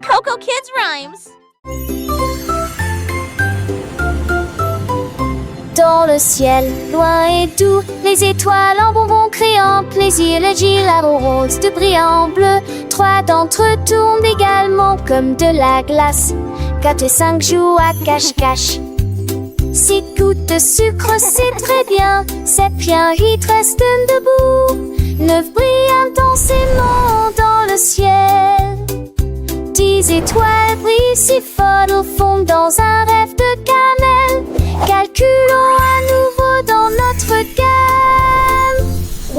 Coco Kids Rhymes. Dans le ciel, loin et doux, les étoiles en bonbons créant plaisir, le gilabo rose de brillant bleu. 3 d'entre eux tournent également comme de la glace. 4 et 5 jouent à cache-cache. 6 gouttes de sucre, c'est très bien. 7 bien, 8 restent debout. 9 brillent intensément dans le ciel. 10 étoiles brillent si fort au fond dans un rêve de cannelle. Calculons à nouveau dans notre gamme.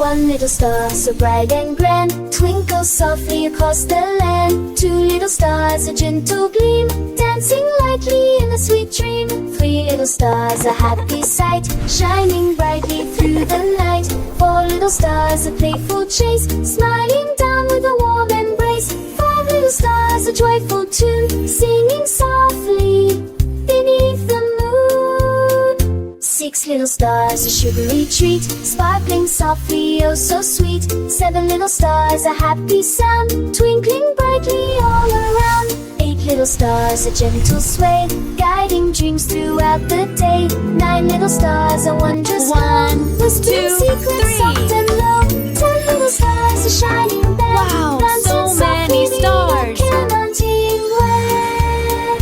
1 little star so bright and grand twinkles softly across the land. 2 little stars a gentle gleam dancing lightly in a sweet dream. 3 little stars a happy sight shining brightly through the night. 4 little stars a playful chase smiling down with a warm embrace. 5 little stars a joyful tune singing softly beneath the moon. 6 little stars a sugary treat sparkling softly, oh so sweet. 7 little stars a happy sound twinkling brightly all around. 8 little stars a gentle sway guiding dreams throughout the day. 9 little stars a wondrous glow whispering secrets soft and low. 10 little stars a shining bell Wow, dancing so many softly stars. counting where.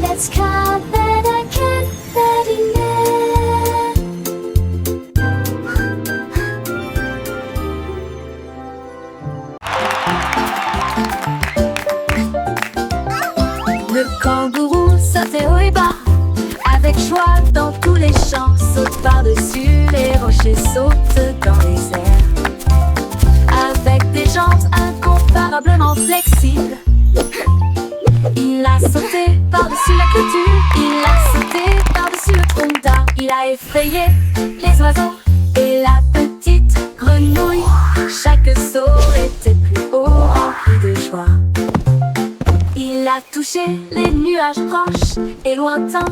Let's count that I can that in there. Le kangourou sautait haut et bas, avec joie dans tous les champs. Saute par-dessus les rochers, saute dans les airs. Avec des jambes incomparablement flexibles, il a sauté par-dessus la clôture, il a sauté par-dessus le tronc d'arbre. Il a effrayé les oiseaux et la petite grenouille. Chaque saut était plus haut, rempli de joie. Il a touché les nuages proches et lointains.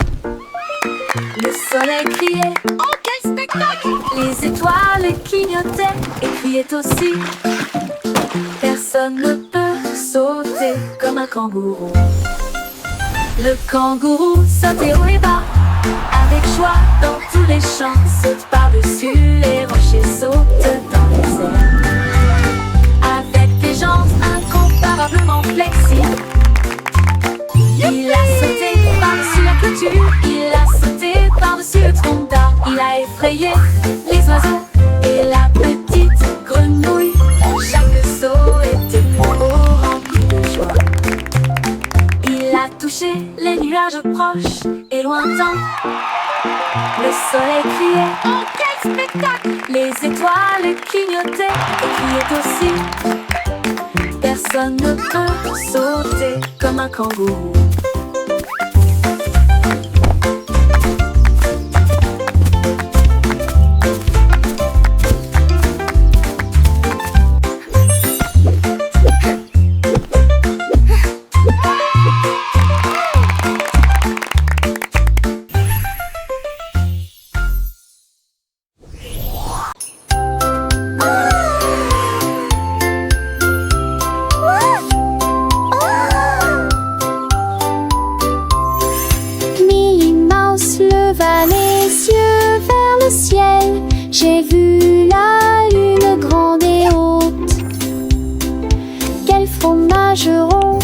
Le soleil criait, oh quel spectacle! Les étoiles clignotaient et criaient aussi. Personne ne peut sauter comme un kangourou. Le kangourou sautait haut et bas, avec joie dans tous les champs. Saute par-dessus les rochers, saute dans les airs. Avec des jambes incomparablement flexibles, il a sauté par-dessus la clôture, il a sauté par-dessus le tronc d'arbre. Il a effrayé les oiseaux et la petite grenouille. Chaque saut était plus haut, rempli de joie. Il a touché les nuages proches et lointains. Le soleil criait, oh quel spectacle! Les étoiles clignotaient et criaient aussi. Personne ne peut sauter comme un kangourou. J'ai vu la lune grande et haute. Quel fromage rond,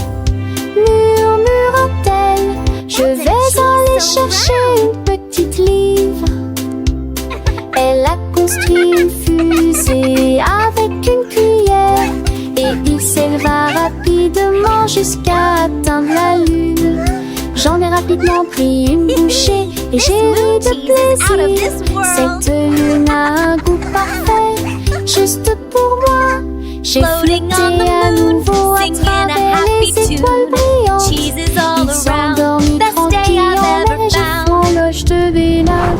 murmura-t-elle. Je vais aller chercher une petite livre. Elle a construit une fusée avec une cuillère et il s'éleva rapidement jusqu'à atteindre la lune. J'en ai rapidement pris une bouchée et j'ai ri de plaisir. Cette lune a un goût parfait, juste pour moi. J'ai flotté à nouveau à travers les étoiles brillantes. Ils sont dormis tranquilles en neige et font l'oche de Bénin.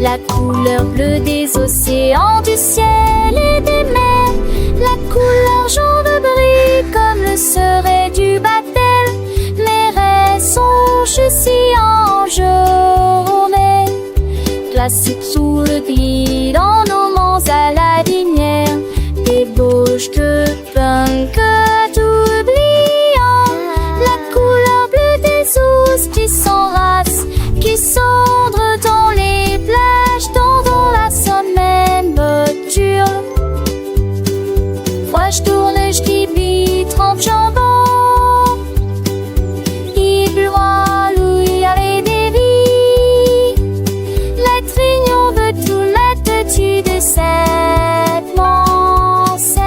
La couleur bleue des océans, du ciel et des mers. La couleur jaune brille comme le serait du baptême. Mes rêves sont si en journée. Classique sous le gris dans nos monts à la dinière. Débauche de punk oubliant. La couleur bleue des ours qui s'enracent, qui cendrent dans les plages, dans la semaine me dure. Moi je tourne, je dis 30 jambons. Il boit où il y avait des vies. La trignon veut tout mettre dessus de cette mancelle.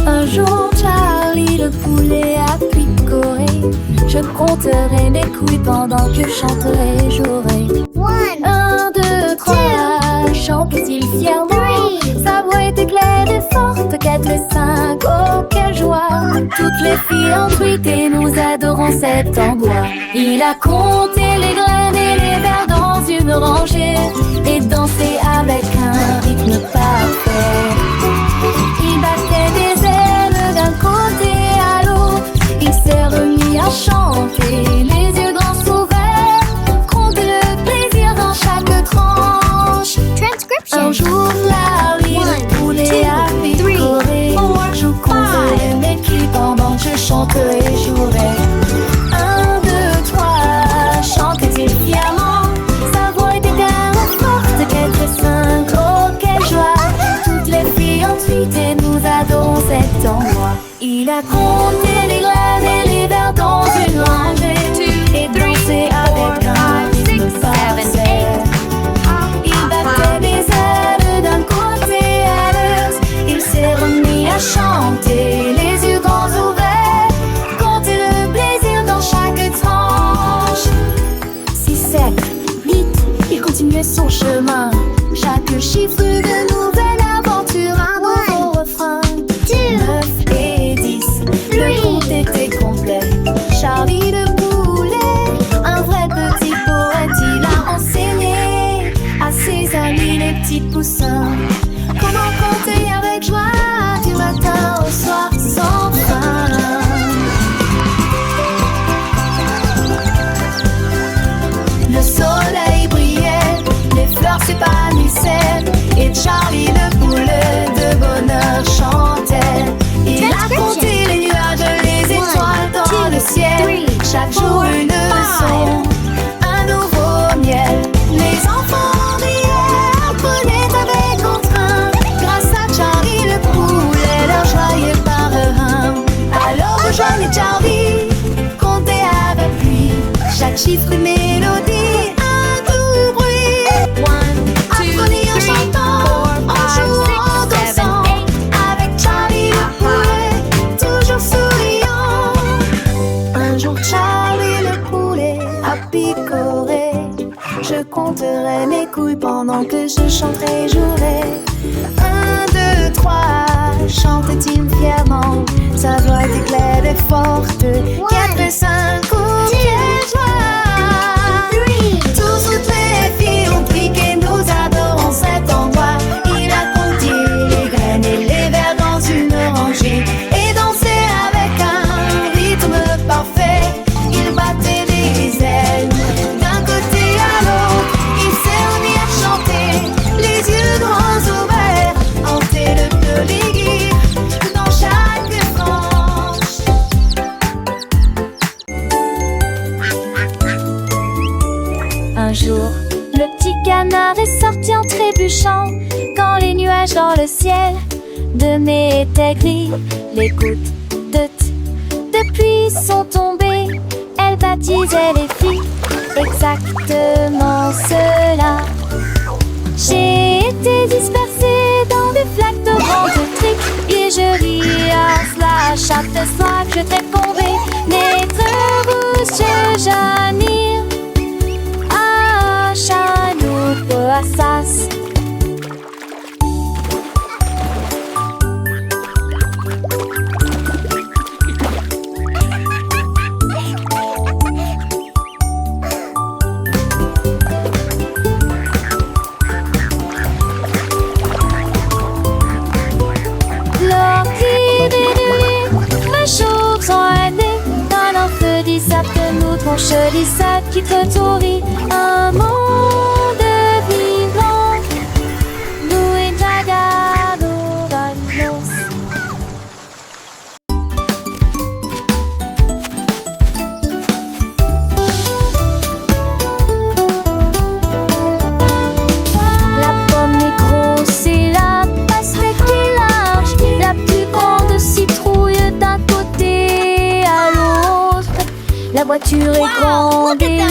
Un jour, Charlie le poulet a picoré. Je compterai mes couilles pendant que je chanterai, jouerai. 1, 2, 3, chante-t-il fièrement. Sa voix était claire et forte, 4, 5, oh quelle joie. Toutes les filles ont tweeté, nous adorons cet endroit. Il a compté les graines et les verres dans une rangée et dansé avec un rythme parfait. Il battait des ailes d'un côté à l'autre. Il s'est remis à chanter, les yeux grands ouverts, compter le plaisir dans chaque tranche. Un jour, Larry le poulet a picoré. Je compterai mes culs pendant que je chanterai et jouerai. 1, 2, 3, chantait-il fièrement. Sa voix était tellement forte, 4, 5, oh quelle joie. Toutes les filles ont tweeté, nous adorons cet endroit. Il a compté les graines et les verres dans une rangée et dansé avec un rythme parfait. Il battait des ailes d'un côté à l'autre. Il s'est remis à chanter, les yeux grands ouverts, compter le plaisir dans chaque tranche. 6, 7, 8, il continuait son chemin. Chaque chiffre de nouvelle aventure, un nouveau refrain. 9 et 10, le compte était complet. Charlie le poulet, un vrai petit poète, il a enseigné à ses amis les petits poussins comment compter avec joie du matin au soir sans fin. Le soleil brillait, les fleurs s'épanouissaient et Charlie le poulet de bonheur chantait. Il a compté les nuages, les étoiles dans le ciel. Chaque jour une leçon, un nouveau miel. Les enfants riaient, apprenaient avec entrain. Grâce à Charlie le poulet, leur joyeux parrain. Alors rejoignez Charlie, comptez avec lui. Chaque chiffre une mélodie, un doux bruit. 1, 2, 3, 4, 5, 6, 7, 8. Avec Charlie le poulet, toujours souriant. Un jour Charlie le poulet a picoré. Je compterai mes couilles pendant que je chanterai et jouerai. 1, 2, 3, chantait-il fièrement. Sa voix était claire et forte. 4, 5, oh quelle joie. Tous, toutes les filles ont piqué, nous adorons cet endroit. Il a compté les graines et les verres dans une rangée et dansé avec un rythme parfait. Il battait des ailes d'un côté à l'autre. Il s'est remis à chanter, les yeux grands ouverts, hanter le pelégui dans chaque tranche. Un jour, le petit canard est sorti en trébuchant quand les nuages dans le ciel de mai étaient gris. Les gouttes de pluie sont tombées, elles baptisaient les filles exactement cela. J'ai été dispersée dans des flaques de grandes triques et je ris à cela chaque fois que je t'ai tombé. Naître rouge, Janir, à Chanou, Assas. Je dis ça qui te tourit, un monde vivant, nous et Jagado Vanos. La pomme est grosse et la pastèque est large, la plus grande citrouille d'un côté à l'autre. La voiture est grande et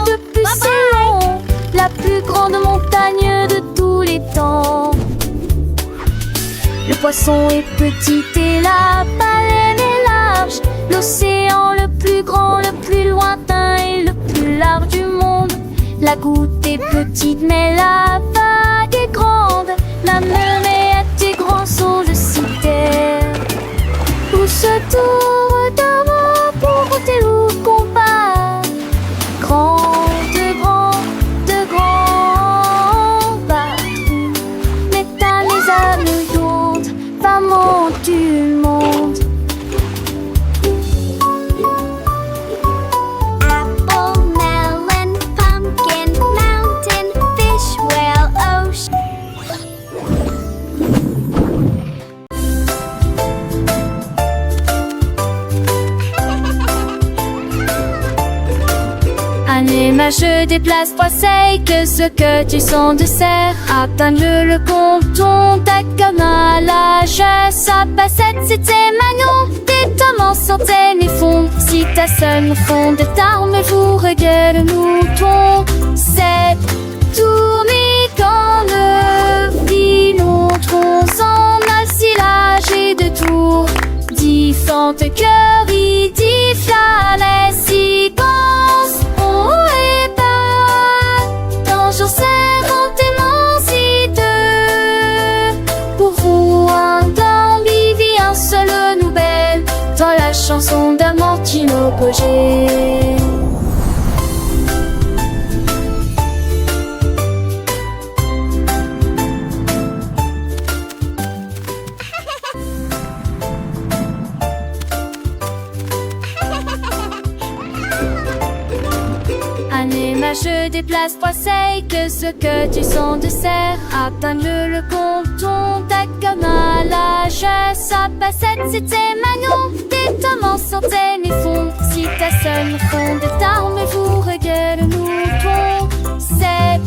le plus c'est long, la plus grande montagne de tous les temps. Le poisson est petit et la baleine est large, l'océan le plus grand, le plus lointain et le plus large du monde. La goutte est petite mais la vague est grande, la mer est grand son de citer. Tout se tourne d'avant pour monter au combat. Grand, de grand bas. L'état les âmes femme du monde. Apple, melon, pumpkin, mountain, fish, whale, ocean. Anima, je déplace poisseille que ce que tu sens de serre. Atteindre le compton, ta comme à l'âge. Sa bassette, c'était Manon. Tes tomans sortaient mes fonds. Si ta seule au fond de t'arme, vous regarde le mouton. C'est tourné quand le filon tronc s'en a silage et de tours. Différentes cœurs, il dit flalais, si pense. Jour serrant émancité. Pour vous un d'ambi vit un seul nouvelle dans la chanson d'Amantino Pogé. Je déplace poisseille que ce que tu sens de serre. Atteindre le compton, ta comme à l'âge. Sa bassette, c'était Manon. Tes tomans sortaient mes fonds. Si ta seule au fond de t'arme, vous regarde le mouton. C'est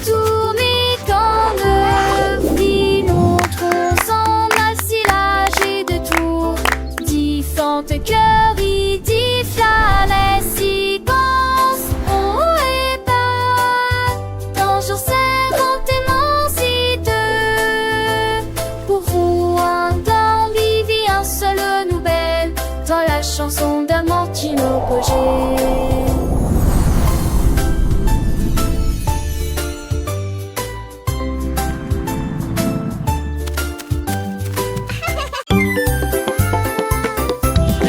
tourné quand le filon tronc s'en a silage et de tours. Différentes cœurs, il dit flalais, si pense. Jour serrant émancité. Pour vous un d'ambi vit un seul nouvelle dans la chanson d'Amantino Pogé.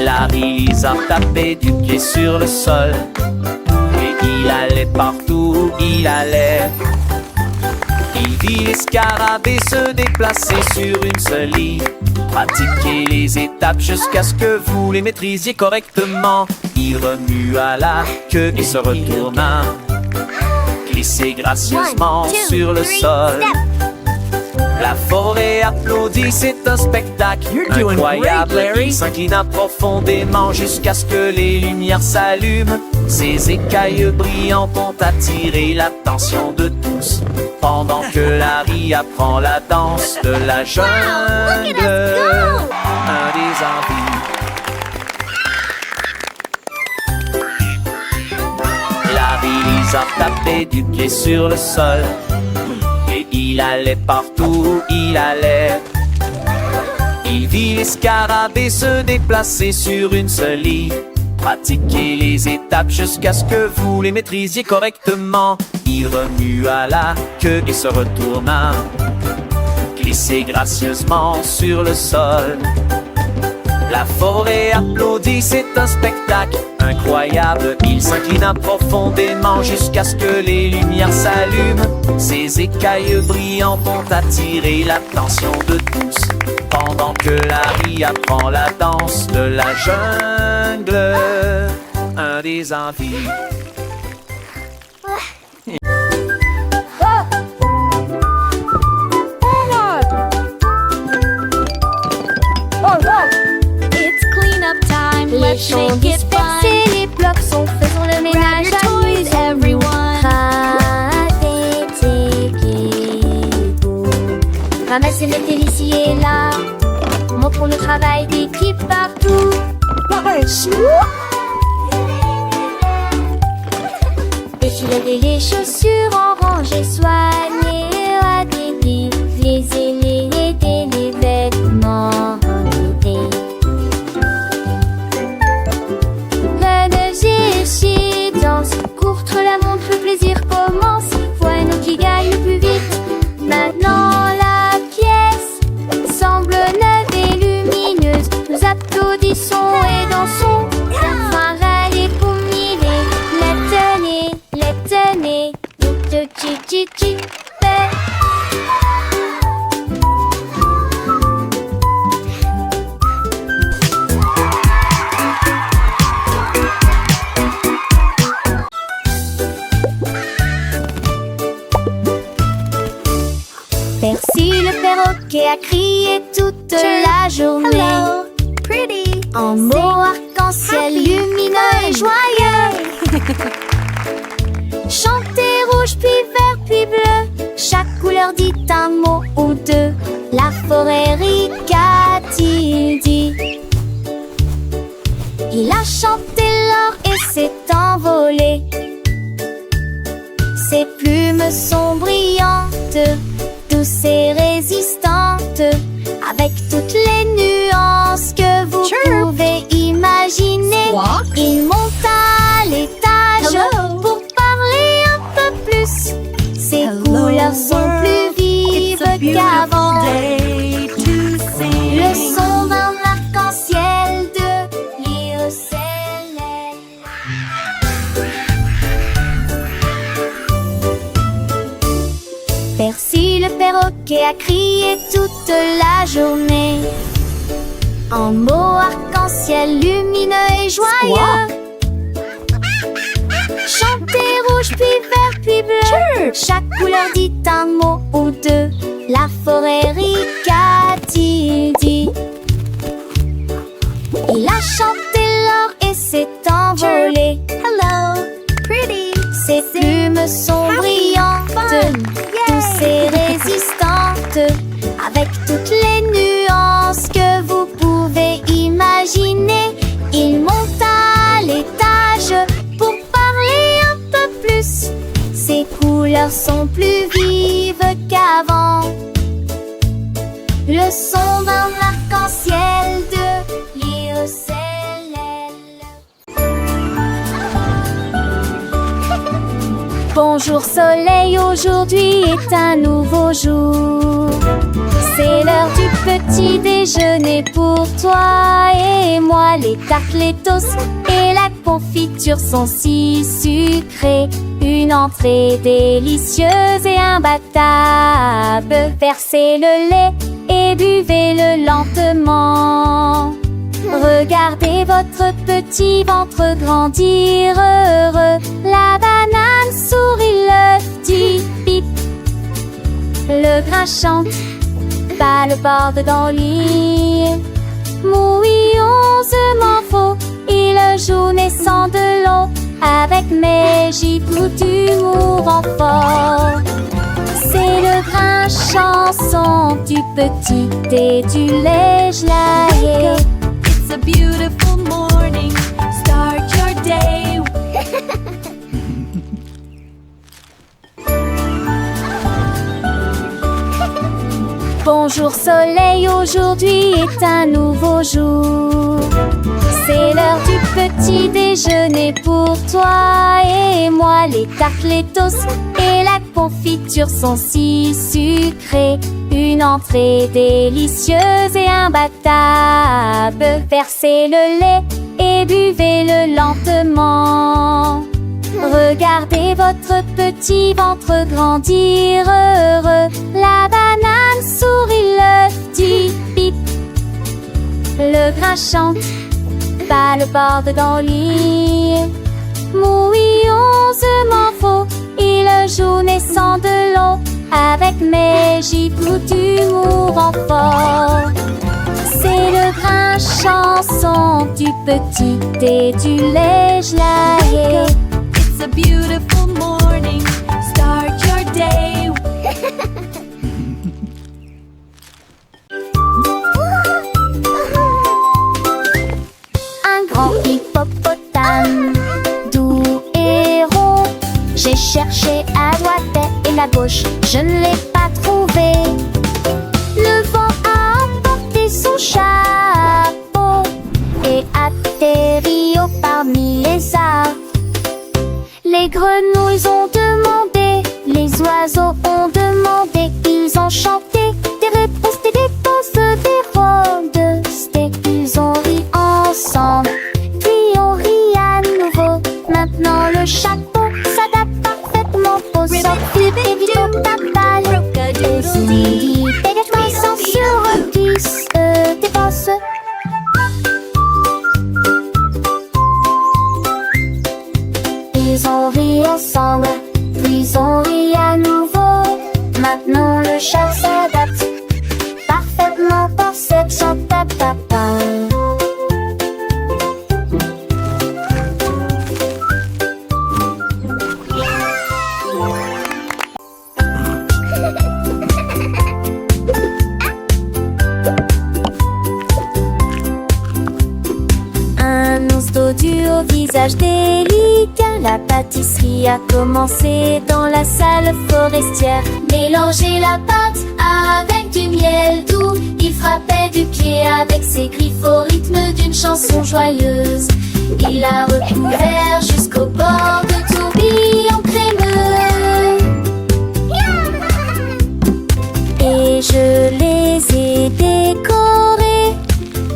La Lisa tapait du pied sur le sol. Et il allait partout où il allait. Il vit les scarabées se déplacer sur une seule ligne. Pratiquez les étapes jusqu'à ce que vous les maîtrisiez correctement. Il remua la queue et se retourna, glissait gracieusement sur le sol. La forêt applaudit, c'est c'est un spectacle You're doing incroyable. great, Larry. Il s'inclina profondément jusqu'à ce que les lumières s'allument. Ses écailles brillantes ont attiré l'attention de tous. Pendant que Larry apprend la danse de la jungle, un des envies. Larry Lizard tapait du pied sur le sol. Et il allait partout où il allait. Il vit les scarabées se déplacer sur une seule ligne. Pratiquez les étapes jusqu'à ce que vous les maîtrisiez correctement. Il remua la queue et se retourna, glissait gracieusement sur le sol. La forêt applaudit, c'est un spectacle incroyable. Il s'inclina profondément jusqu'à ce que les lumières s'allument. Ses écailles brillantes ont attiré l'attention de tous. Pendant que Larry apprend la danse de la jungle, un des envies. It's cleanup time. Les Let's champs make it fun. dispersés, les blocs sont faits, faisons le ménage Grab your toys, everyone. Rater tes Lego. Ramassez, mettez ici et là. Montrons le travail d'équipe partout. Défiler les chaussures en rangée, soigner à des livres, les aînés aider les vêtements aider. L'énergie danse, courte la montre, le plaisir commence. Voilà qui gagne le plus vite. Maintenant la pièce semble neuve et lumineuse. Nous applaudissons et dansons. Enfin râler pour mille. Les tenez, chi. Percy le perroquet a crié toute la journée. Hello, pretty. En mots arc-en-ciel lumineux et joyeux. Chantez rouge puis vert puis bleu. Chaque couleur dit un mot ou deux. La forêt rit, qu'a-t-il dit? Il a chanté l'or et s'est envolé. Ses plumes sont brillantes, douces et résistantes, avec toutes les nuances que vous pouvez imaginer. Squawk. Il monte à l'étage Hello. pour parler un peu plus. Ses couleurs sont plus vives qu'avant. Le son d'un arc-en-ciel de l'Irocellel. Percy le perroquet a crié toute la journée. En mots arc-en-ciel lumineux et joyeux. Chantez rouge puis vert puis bleu. Chaque couleur dit un mot ou deux. La forêt rit, qu'a-t-il dit? Il a chanté l'or et s'est envolé. Hello, pretty. Ses plumes sont brillantes, douces et résistantes, avec toutes les nuances que vous pouvez imaginer. Il monte à l'étage pour parler un peu plus. Ses couleurs sont plus vives qu'avant. Le son d'un arc-en-ciel de l'Irocellel. Bonjour soleil, aujourd'hui est un nouveau jour. C'est l'heure du petit déjeuner pour toi et moi. Les tartes, les toasts et la confiture sont si sucrées. Une entrée délicieuse et imbattable. Versez le lait et buvez-le lentement. Regardez votre petit ventre grandir heureux. La banane sourit, l'œuf dit bip. Le grain chante, pas le bord dans l'île. Mouillonnement faux, il joue naissant de l'eau, avec mes gifles d'humour en fort. C'est le grain chanson du petit et du lait gelé. It's a beautiful morning, start your day. Bonjour soleil, aujourd'hui est un nouveau jour. C'est l'heure du petit déjeuner pour toi et moi. Les tartes, les toasts et la confiture sont si sucrées. Une entrée délicieuse et imbattable. Versez le lait et buvez-le lentement. Regardez votre petit ventre grandir heureux. La banane sourit, l'œuf dit pip. Le grain chante, pas le bord dans l'île. Mouillonnement faux, il joue naissant de l'eau, avec mes gifles d'humour en fort. C'est le grain chanson du petit et du lait gelé. It's a beautiful morning, start your day. Un grand hippopotame, doux et rond. J'ai cherché à droite et à gauche, je ne l'ai pas trouvé. Le vent a emporté son chapeau et atterri au parmi les arbres. Les grenouilles ont demandé, les oiseaux ont demandé, ils ont chanté des réponses, des dépenses, des rôdes. Ils ont ri ensemble, puis on rit à nouveau. Maintenant le chapeau s'adapte parfaitement au sort et vite au tapal. Et si des sans sur qui se dépasse. Ils ont ri ensemble, puis on rit à nouveau. Maintenant le chat s'adapte parfaitement pour cette chante à papa. Un ours dodu au visage délicat. La pâtisserie a commencé dans la salle forestière. Mélanger la pâte avec du miel doux. Il frappait du pied avec ses griffes au rythme d'une chanson joyeuse. Il a recouvert jusqu'au bord de tourbillons crémeux. Et je les ai décorés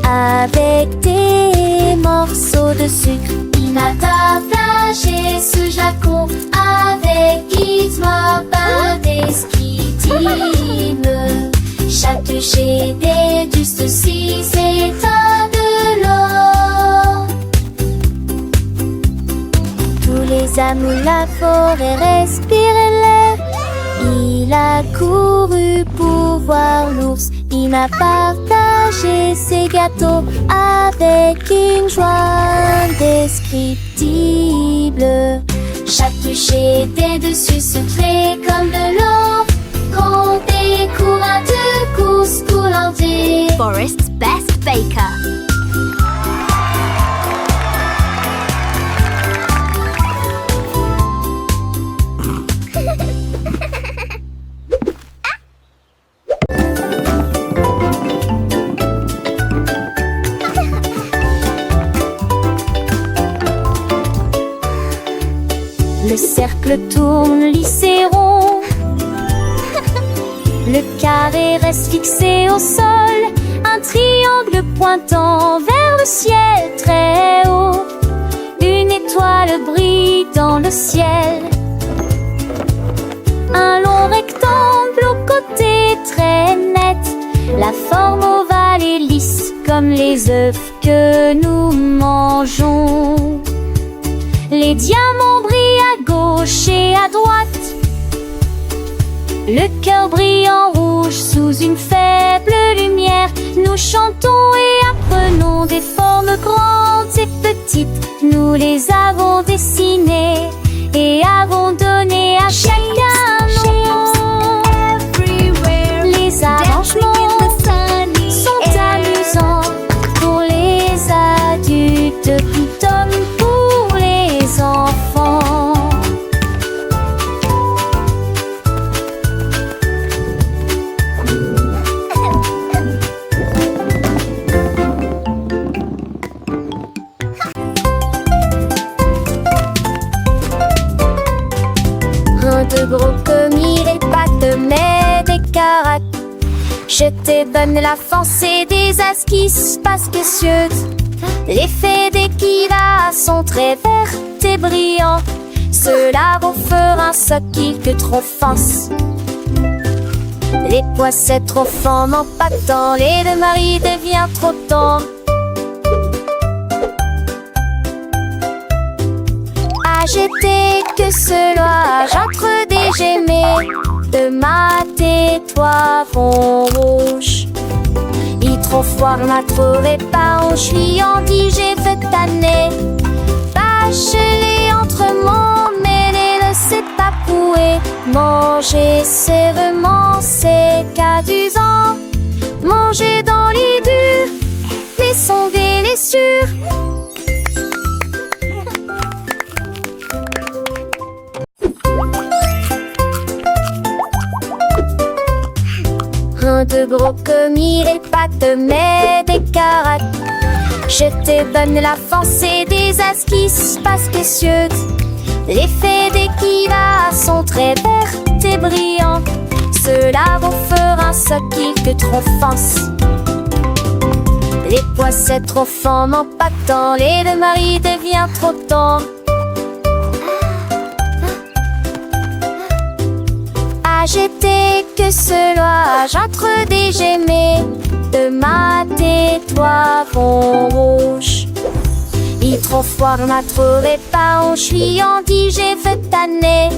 avec des morceaux de sucre. Il a partagé ce jacon avec Gizmo, des skitimes. Chatouché des dustes, 6 états de l'or. Tous les amours, la forêt respiraient l'air. Il a couru pour voir l'ours. Il m'a partagé ses gâteaux avec une joie indescriptible. Chatouché des dessus secrets comme de l'or. Quand des courants de course coulantés. Forest's best baker. Le cercle tourne lissé rond. Le carré reste fixé au sol. Un triangle pointant vers le ciel très haut. Une étoile brille dans le ciel. Un long rectangle au côté très net. La forme ovale et lisse comme les œufs que nous mangeons. Les diamants brillent à gauche et à droite. Le cœur brille en rouge sous une faible lumière. Nous chantons et apprenons des formes grandes et petites. Nous les avons dessinées et avons donné à chacun nom. Les arrangements sont amusants pour les adultes tout comme pour les enfants. De gros commis, les pattes, mais des caracs. Je te donne la force et des esquisses spécieuses. L'effet des kivas sont très verts et brillants. Cela vous fera un soquille que trop force. Les poissets trop forts m'empactant, les deux maris devient trop tard. J'étais que cela, j'entre des gemets de ma toi fond rouge. Il trop froid m'a trouvé pas, je suis j'ai fait tanner. Bachelé entre mon mêlé, ne sait pas pouer. Manger c'est vraiment c'est cadusant. Manger dans les durs, mais sonder les sûrs. De gros commis, les pattes, mais des caracs. Je te donne la force et des esquisses spécieuses. L'effet des kivas sont très verts et brillants. Cela vous fera un soquille que trop force. Les poissets trop forts m'empactant, les deux maris devient trop tard. J'étais que cela, j'entre des gemets de ma toi fond rouge. Il trop froid m'a trouvé pas, je suis j'ai fait tanner.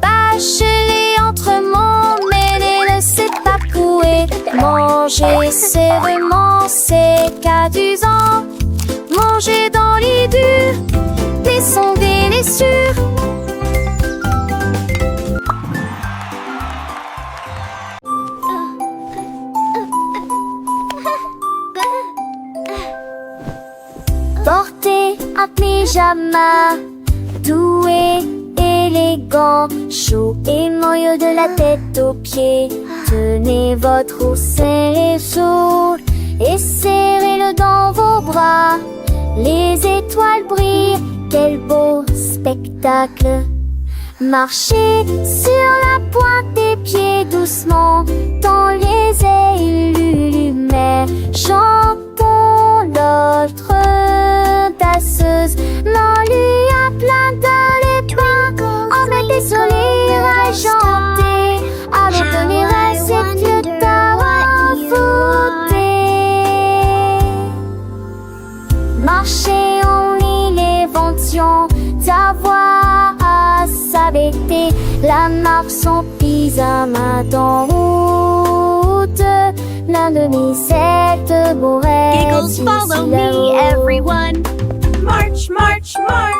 Bachelé entre mon mêlé, ne sait pas couer. Manger c'est vraiment c'est cadusant. Manger dans les durs, mais sonder les sûrs. Portez un pyjama doux et élégant, chaud et moelleux de la tête aux pieds. Tenez votre oursin les jours et serrez-le dans vos bras. Les étoiles brillent, quel beau spectacle. Marchez sur la pointe des pieds doucement dans les ailes lumières. Chantons l'autre danseuse, non lui a plein dans les bras. On met des sourires à chanter, alors donner à cette vieux envoûté. Marchez en lit l'évention, ta voix à s'abaisser, la marque son pyjama d'en route. L'un de mes sept beaux rêves. Giggles, follow me, everyone. March, march, march.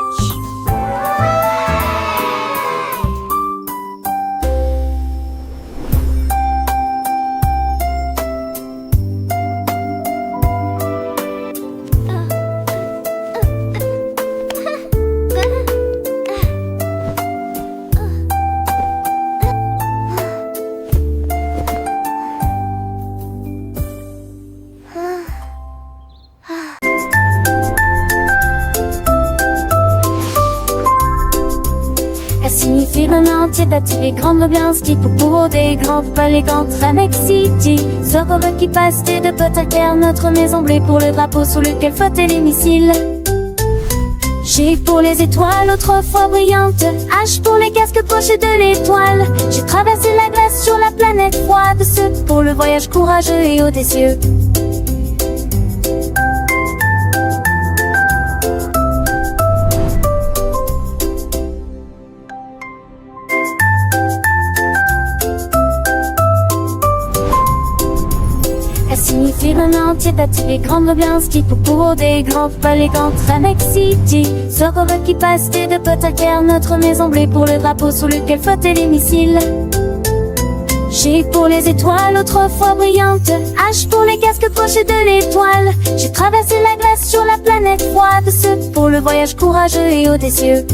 Signifie le main entier battu les grandes bien ski pour des grands palais contre Mexique. Sort qui passe de potes à terre, notre maison bleue pour le drapeau sous lequel flottait les missiles. G pour les étoiles autrefois brillantes, H pour les casques pochés de l'étoile. J'ai traversé la glace sur la planète froide, ce pour le voyage courageux et audacieux. végétatif et grande bien ski pour des grands palais grands Tramex City. Soccer qui passe de potes à terre, notre maison bleue pour le drapeau sous lequel flottait les missiles. G pour les étoiles autrefois brillantes, H pour les casques pochés de l'étoile. J'ai traversé la glace sur la planète froide, ce pour le voyage courageux et audacieux.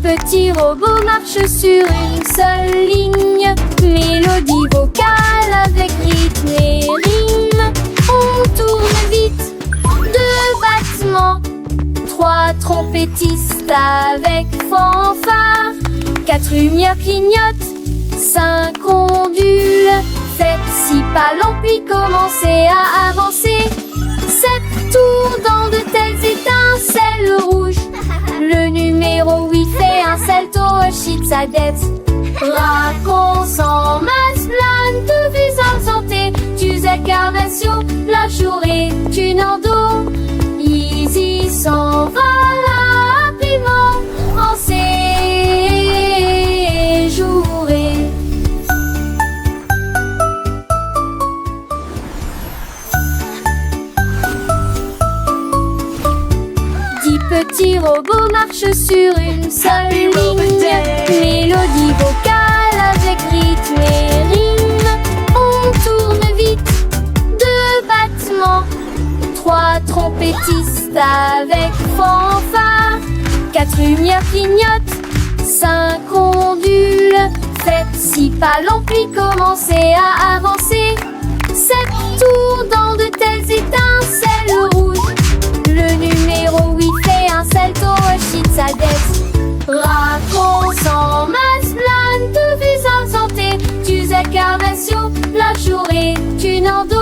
Petits robots marchent sur une seule ligne, mélodie vocale avec rythme et rime. On tourne vite, 2 battements, 3 trompettistes avec fanfare, 4 lumières clignotent, 5 ondules. Faites 6 pas longs puis commencez à avancer, 7 tours dans de telles étincelles rouges. Le numéro 8 fait un salto, chute sa dette. Racon sans masse, plane de visage santé. Tu carnation, la journée, tu n'en dos. Easy s'en va rapidement en séjouré. Petits robots marchent sur une seule ligne, mélodie vocale avec rythme et rime. On tourne vite, 2 battements, 3 trompettistes avec fanfare, 4 lumières clignotent, 5 ondules. Faites 6 pas longs puis commencez à avancer, 7 tours dans de telles étincelles rouges. Le numéro 8 fait un salto, chute sa dette. Racon sans masse, plane de visage santé. Tu carnation, la journée, tu n'en dos.